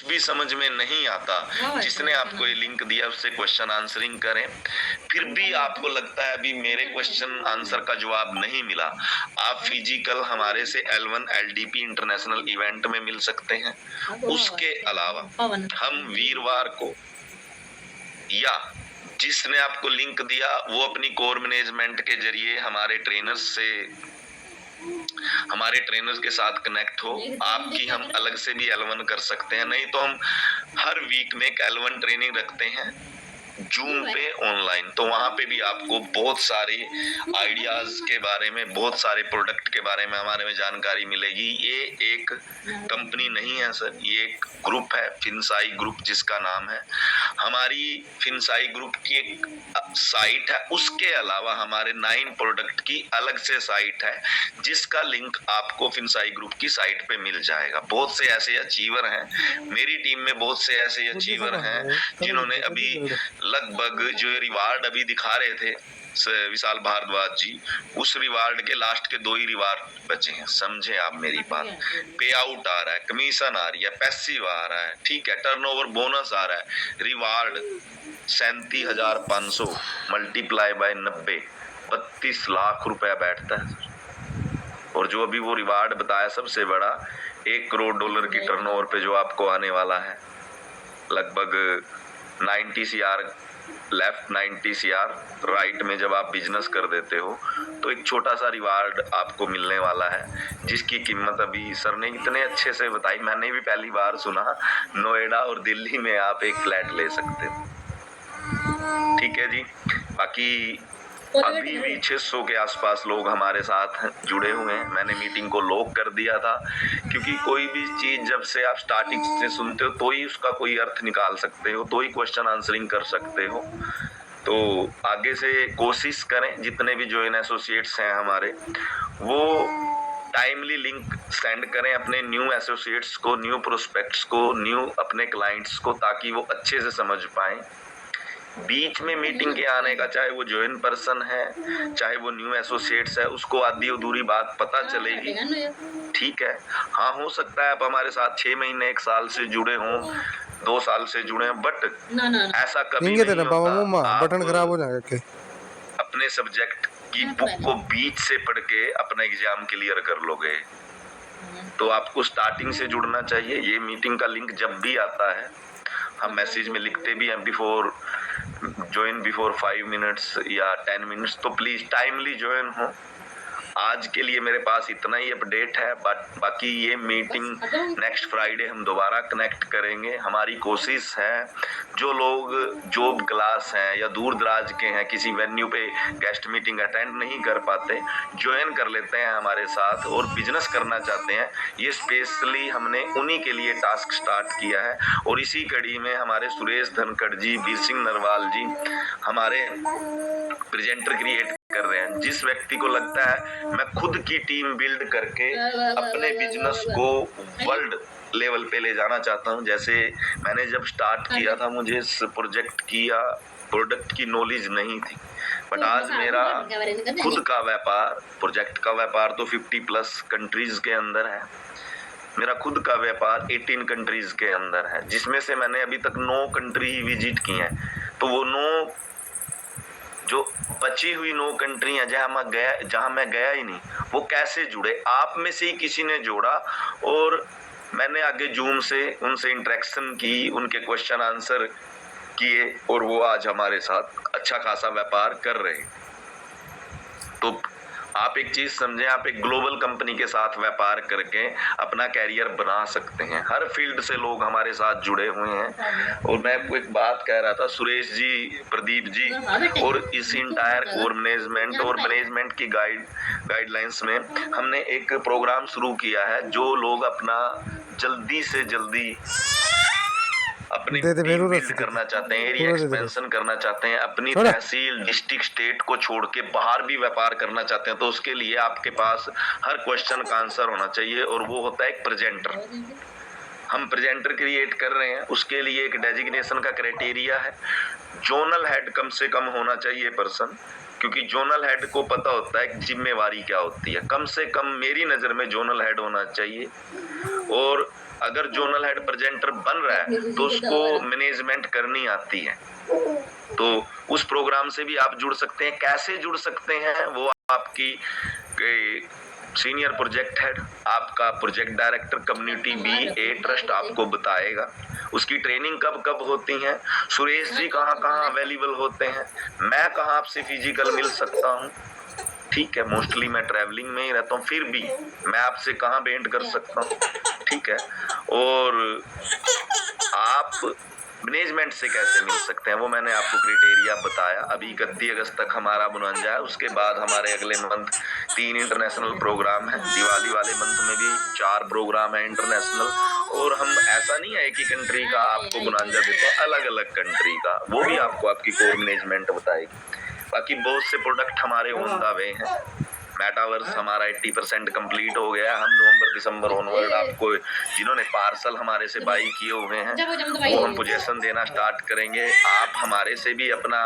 भी समझ में नहीं आता, जिसने आपको ये लिंक दिया उससे क्वेश्चन आंसरिंग करें। फिर भी आपको लगता है अभी मेरे क्वेश्चन आंसर का जवाब नहीं मिला, आप फिजिकल हमारे से L1 LDP इंटरनेशनल इवेंट में मिल सकते हैं। उसके अलावा हम वीरवार को, या जिसने आपको लिंक दिया वो अपनी कोर मैनेजमेंट के जरिए हमारे ट्रेनर्स के साथ कनेक्ट हो, आपकी हम अलग से भी L1 कर सकते हैं। नहीं तो हम हर वीक में एक L1 ट्रेनिंग रखते हैं जूम पे ऑनलाइन, तो वहां पे भी आपको बहुत सारे आइडियाज के बारे में, बहुत सारे प्रोडक्ट के बारे में हमारे में जानकारी मिलेगी। ये एक कंपनी नहीं है सर, ये एक ग्रुप है, फिनसाई ग्रुप जिसका नाम है। हमारी फिनसाई ग्रुप की एक साइट है, उसके अलावा हमारे 9 प्रोडक्ट की अलग से साइट है, जिसका लिंक आपको फिनसाई ग्रुप की साइट पे मिल जाएगा। बहुत से ऐसे अचीवर हैं, मेरी टीम में बहुत से ऐसे अचीवर हैं जिन्होंने अभी लगभग जो रिवार्ड अभी दिखा रहे थे विशाल भारद्वाज जी, उस रिवार्ड के लास्ट के 2 ही रिवार्ड बचे हैं। समझे आप मेरी बात? पे आउट आ रहा है, कमीशन आ रही है, पैसिव आ रहा है, ठीक है, टर्नओवर बोनस आ रहा है, रिवार्ड 37,500 मल्टीप्लाई बाय 90, 32 लाख रुपया बैठता है। और जो अभी वो रिवार्ड बताया सबसे बड़ा, $1 करोड़ की टर्नओवर पे जो आपको आने वाला है, लगभग 90 CR लेफ्ट, 90 CR राइट में जब आप बिजनेस कर देते हो तो एक छोटा सा रिवार्ड आपको मिलने वाला है, जिसकी कीमत अभी सर ने इतने अच्छे से बताई, मैंने भी पहली बार सुना। नोएडा और दिल्ली में आप एक फ्लैट ले सकते हो, ठीक है जी। बाकी अभी भी 600 के आसपास लोग हमारे साथ जुड़े हुए हैं। मैंने मीटिंग को लॉक कर दिया था, क्योंकि कोई भी चीज जब से आप स्टार्टिंग से सुनते हो तो ही उसका कोई अर्थ निकाल सकते हो, तो ही क्वेश्चन आंसरिंग कर सकते हो। तो आगे से कोशिश करें, जितने भी ज्वाइन एसोसिएट्स हैं हमारे, वो टाइमली लिंक सेंड करें अपने न्यू एसोसिएट्स को, न्यू प्रोस्पेक्ट्स को, न्यू अपने क्लाइंट्स को, ताकि वो अच्छे से समझ पाएं। बीच में मीटिंग के आने का, चाहे वो ज्वाइन पर्सन है चाहे वो न्यू एसोसिएट्स है, उसको आधी अधूरी बात पता चलेगी, ठीक है। हाँ, हो सकता है आप हमारे साथ 6 महीने 1 साल से जुड़े हों, 2 साल से जुड़े हैं, बट ऐसा कभी नहीं होता। बटन खराब हो जाएगा। अपने सब्जेक्ट की बुक को बीच से पढ़ के अपना एग्जाम क्लियर कर लोगे, तो आपको स्टार्टिंग से जुड़ना चाहिए। ये मीटिंग का लिंक जब भी आता है हम मैसेज में लिखते भी हैं, ज्वाइन बिफोर 5 मिनट्स या 10 मिनट्स, तो प्लीज टाइमली ज्वाइन हो। आज के लिए मेरे पास इतना ही अपडेट है, बाकी ये मीटिंग नेक्स्ट फ्राइडे हम दोबारा कनेक्ट करेंगे। हमारी कोशिश है जो लोग जॉब क्लास हैं या दूर दराज के हैं, किसी वेन्यू पे गेस्ट मीटिंग अटेंड नहीं कर पाते, ज्वाइन कर लेते हैं हमारे साथ और बिजनेस करना चाहते हैं। ये स्पेशली हमने उन्हीं के लिए टास्क स्टार्ट किया है, और इसी कड़ी में हमारे सुरेश धनखड़ जी, वीर सिंह नरवाल जी हमारे प्रेजेंटर क्रिएट कर रहे हैं। जिस व्यक्ति को लगता है मैं खुद की टीम बिल्ड करके अपने बिजनेस को वर्ल्ड लेवल पे ले जाना चाहता हूं, जैसे मैंने जब स्टार्ट किया था मुझे इस प्रोजेक्ट की या प्रोडक्ट की नॉलेज नहीं थी, बट आज मेरा खुद का व्यापार, प्रोजेक्ट का व्यापार तो 50+ कंट्रीज के अंदर है, मेरा खुद का व्यापार 18 कंट्रीज के अंदर है, जिसमें से मैंने अभी तक 9 कंट्री ही विजिट की हैं। तो वो 9 जो बची हुई 9 कंट्री हैं जहां मैं गया ही नहीं, वो कैसे जुड़े? आप में से ही किसी ने जोड़ा, और मैंने आगे जूम से उनसे इंटरेक्शन की, उनके क्वेश्चन आंसर किए, और वो आज हमारे साथ अच्छा खासा व्यापार कर रहे हैं। तो आप एक चीज समझें, आप एक ग्लोबल कंपनी के साथ व्यापार करके अपना कैरियर बना सकते हैं। हर फील्ड से लोग हमारे साथ जुड़े हुए हैं। और मैं आपको एक बात कह रहा था, सुरेश जी, प्रदीप जी और इस इंटायर कोर मैनेजमेंट और मैनेजमेंट की गाइडलाइंस में हमने एक प्रोग्राम शुरू किया है। जो लोग अपना जल्दी से जल्दी अपनी टीम बिल्ड करना चाहते हैं, एरिया एक्सपेंशन करना चाहते हैं, अपनी तहसील, डिस्ट्रिक्ट, स्टेट को छोड़ के बाहर भी व्यापार करना चाहते हैं, तो उसके लिए आपके पास हर क्वेश्चन का आंसर होना चाहिए, और वो होता है एक प्रेजेंटर। हम प्रेजेंटर क्रिएट कर रहे हैं, उसके लिए एक डेजिग्नेशन का क्राइटेरिया है। जोनल हेड कम से कम होना चाहिए पर्सन, क्योंकि जोनल हेड को पता होता है जिम्मेवारी क्या होती है। कम से कम मेरी नजर में जोनल हेड होना चाहिए। और अगर जोनल हेड प्रेजेंटर बन रहा है तो उसको मैनेजमेंट करनी आती है, तो उस प्रोग्राम से भी आप जुड़ सकते हैं। कैसे जुड़ सकते हैं वो आपकी सीनियर प्रोजेक्ट हेड, आपका project director community B a trust आपको बताएगा। उसकी ट्रेनिंग कब कब होती है, सुरेश जी कहाँ कहाँ अवेलेबल होते हैं, मैं कहाँ आपसे फिजिकल मिल सकता हूँ। ठीक है, मोस्टली मैं ट्रैवलिंग में ही रहता हूँ, फिर भी मैं आपसे कहाँ भेंट कर सकता हूँ। ठीक है, और आप मैनेजमेंट से कैसे मिल सकते हैं वो मैंने आपको क्राइटेरिया बताया। अभी 31 अगस्त तक हमारा बुनंजा है, उसके बाद हमारे अगले मंथ 3 इंटरनेशनल प्रोग्राम है। दिवाली वाले मंथ में भी 4 प्रोग्राम है इंटरनेशनल, और हम ऐसा नहीं है एक ही कंट्री का आपको बुनंजा देते हैं, अलग अलग कंट्री का, वो भी आपको आपकी कोर मैनेजमेंट बताएगी। बाकी बहुत से प्रोडक्ट हमारे ऑन द वे हैं। मेटावर्स हमारा 80% कंप्लीट हो गया। हम नवंबर दिसंबर ऑनवर्ड आपको जिन्होंने पार्सल हमारे से बाई किए हुए हैं वो हम पोजेशन देना स्टार्ट करेंगे। आप हमारे से भी अपना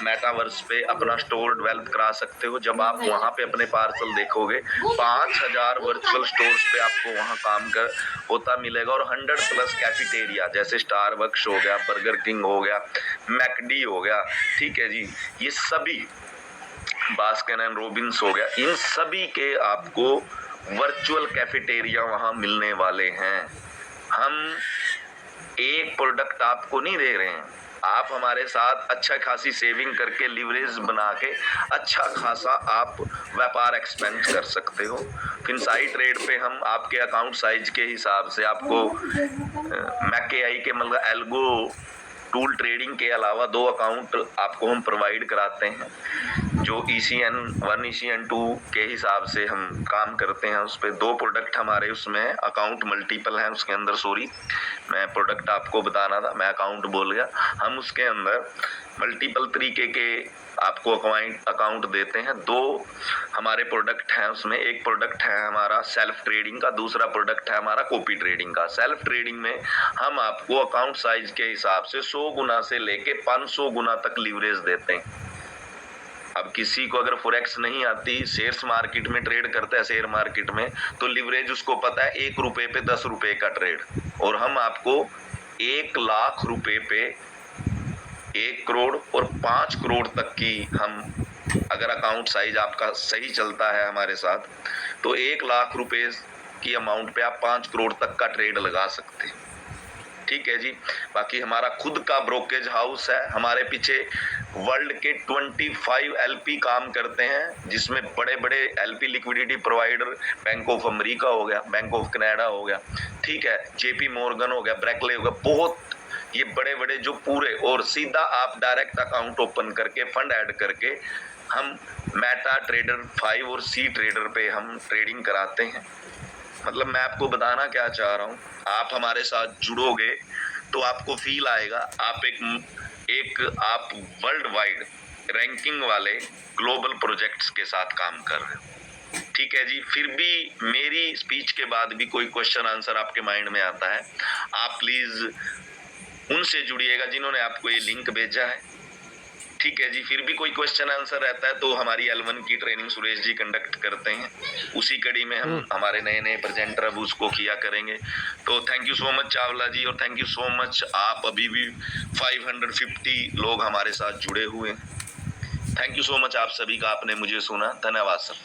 मेटावर्स पे अपना स्टोर डेवलप करा सकते हो। जब आप वहाँ पे अपने पार्सल देखोगे 5000 वर्चुअल स्टोर्स पे आपको वहाँ काम कर होता मिलेगा, और 100+ कैफेटेरिया जैसे स्टारबक्स हो गया, बर्गर किंग हो गया, मैकडी हो गया, ठीक है जी, ये सभी बास्किन एंड रॉबिन्स हो गया, इन सभी के आपको वर्चुअल कैफेटेरिया वहां मिलने वाले हैं। हम एक प्रोडक्ट आपको नहीं दे रहे हैं, आप हमारे साथ अच्छा खासी सेविंग करके लिवरेज बना के अच्छा खासा आप व्यापार एक्सपेंड कर सकते हो। फिनसाई ट्रेड पे हम आपके अकाउंट साइज के हिसाब से आपको मैकेआई के मतलब एल्गो टूल ट्रेडिंग के अलावा 2 अकाउंट आपको हम प्रोवाइड कराते हैं, जो ECN 1 ECN 2 के हिसाब से हम काम करते हैं। उस पे 2 प्रोडक्ट हमारे उसमें अकाउंट मल्टीपल हैं उसके अंदर, सॉरी मैं प्रोडक्ट आपको बताना था, मैं अकाउंट बोल गया। हम उसके अंदर मल्टीपल तरीके के आपको अकाउंट देते हैं। 2 हमारे प्रोडक्ट हैं उसमें, एक प्रोडक्ट है हमारा सेल्फ ट्रेडिंग का, दूसरा प्रोडक्ट है हमारा कॉपी ट्रेडिंग का। सेल्फ ट्रेडिंग में हम आपको अकाउंट साइज के हिसाब से 100 गुना से लेके 500 गुना तक लीवरेज देते हैं। अब किसी को अगर फॉरेक्स नहीं आती, शेयर्स मार्केट में ट्रेड करता है शेयर मार्केट में, तो लीवरेज उसको पता है 1 रुपए पे 10 रुपए का ट्रेड, और हम आपको 1 लाख रुपए पे 1 करोड़ और 5 करोड़ तक की हम, अगर अकाउंट साइज आपका सही चलता है हमारे साथ, तो 1 लाख रुपए की अमाउंट पे आप 5 करोड़ तक का ट्रेड लगा सकते हैं। ठीक है जी। बाकी हमारा खुद का ब्रोकरेज हाउस है, हमारे पीछे वर्ल्ड के 25 LP काम करते हैं, जिसमें बड़े बड़े LP liquidity provider bank of America हो गया, बैंक ऑफ कनाडा हो गया, ठीक है, JP मॉर्गन हो गया, ब्रैकले हो गया, बहुत ये बड़े बड़े जो पूरे, और सीधा आप डायरेक्ट अकाउंट ओपन करके फंड ऐड करके हम मेटा ट्रेडर 5 और सी ट्रेडर पे हम ट्रेडिंग कराते हैं। मतलब मैं आपको बताना क्या चाह रहा हूँ, आप हमारे साथ जुड़ोगे तो आपको फील आएगा एक आप वर्ल्ड वाइड रैंकिंग वाले ग्लोबल प्रोजेक्ट्स के साथ काम कर रहे हो। ठीक है जी। फिर भी मेरी स्पीच के बाद भी कोई क्वेश्चन आंसर आपके माइंड में आता है, आप प्लीज उनसे जुड़िएगा जिन्होंने आपको ये लिंक भेजा है। ठीक है जी। फिर भी कोई क्वेश्चन आंसर रहता है तो हमारी L1 की ट्रेनिंग सुरेश जी कंडक्ट करते हैं, उसी कड़ी में हम हमारे नए नए प्रेजेंटर अब उसको किया करेंगे। तो thank you so much Chawla ji, और थैंक यू सो मच, आप अभी भी 550 लोग हमारे साथ जुड़े हुए हैं। थैंक यू सो मच आप सभी का, आपने मुझे सुना, धन्यवाद सर।